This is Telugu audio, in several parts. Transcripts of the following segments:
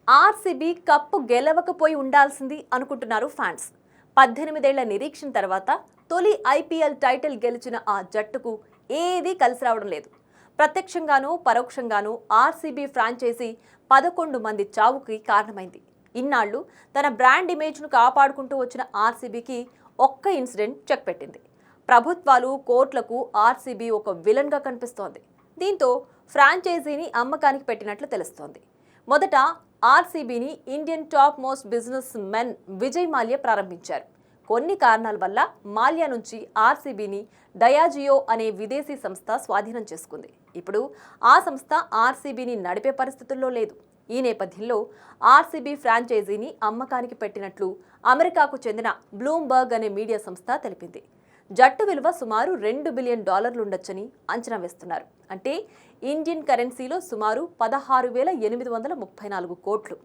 ఆర్సీబీ కప్పు గెలవకపోయి ఉండాల్సింది అనుకుంటున్నారు ఫ్యాన్స్. 18 ఏళ్ల నిరీక్షణ తర్వాత తొలి ఐపీఎల్ టైటిల్ గెలిచిన ఆ జట్టుకు ఏదీ కలిసి రావడం లేదు. ప్రత్యక్షంగానూ పరోక్షంగానూ ఆర్సీబీ ఫ్రాంచైజీ 11 మంది చావుకి కారణమైంది. ఇన్నాళ్లు తన బ్రాండ్ ఇమేజ్ను కాపాడుకుంటూ వచ్చిన ఆర్సీబీకి ఒక్క ఇన్సిడెంట్ చెక్ పెట్టింది. ప్రభుత్వాలు, కోర్టులకు ఆర్సీబీ ఒక విలన్గా కనిపిస్తోంది. దీంతో ఫ్రాంచైజీని అమ్మకానికి పెట్టినట్లు తెలుస్తోంది. మొదట ఆర్సీబీని Indian top most business men Vijay Mallya ప్రారంభించారు. కొన్ని కారణాల వల్ల మాల్యా నుంచి ఆర్సీబీని డయాజియో అనే విదేశీ సంస్థ స్వాధీనం చేసుకుంది. ఇప్పుడు ఆ సంస్థ ఆర్సీబీని నడిపే పరిస్థితుల్లో లేదు. ఈ నేపథ్యంలో ఆర్సీబీ ఫ్రాంచైజీని అమ్మకానికి పెట్టినట్లు అమెరికాకు చెందిన బ్లూంబర్గ్ అనే మీడియా సంస్థ తెలిపింది. జట్టు విలువ సుమారు $2 బిలియన్ ఉండొచ్చని అంచనా వేస్తున్నారు. అంటే ఇండియన్ కరెన్సీలో సుమారు 16,834 కోట్లు.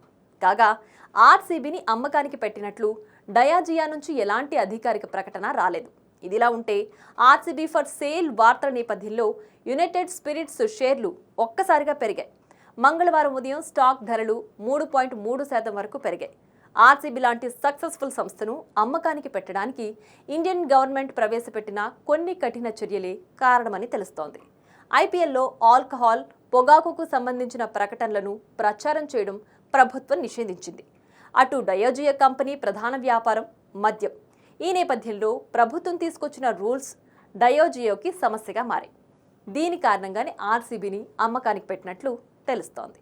కాగా ఆర్సీబీని అమ్మకానికి పెట్టినట్లు డయాజియా నుంచి ఎలాంటి అధికారిక ప్రకటన రాలేదు. ఇదిలా ఉంటే ఆర్సీబీ ఫర్ సేల్ వార్తల నేపథ్యంలో యునైటెడ్ స్పిరిట్స్ షేర్లు ఒక్కసారిగా పెరిగాయి. మంగళవారం ఉదయం స్టాక్ ధరలు 3.3% వరకు పెరిగాయి. ఆర్సీబీ లాంటి సక్సెస్ఫుల్ సంస్థను అమ్మకానికి పెట్టడానికి ఇండియన్ గవర్నమెంట్ ప్రవేశపెట్టిన కొన్ని కఠిన చర్యలే కారణమని తెలుస్తోంది. ఐపీఎల్లో ఆల్కహాల్, పొగాకుకు సంబంధించిన ప్రకటనలను ప్రచారం చేయడం ప్రభుత్వం నిషేధించింది. అటు డయాజియో కంపెనీ ప్రధాన వ్యాపారం మద్యం. ఈ నేపథ్యంలో ప్రభుత్వం తీసుకొచ్చిన రూల్స్ డయాజియోకి సమస్యగా మారాయి. దీని కారణంగానే ఆర్సీబీని అమ్మకానికి పెట్టినట్లు తెలుస్తోంది.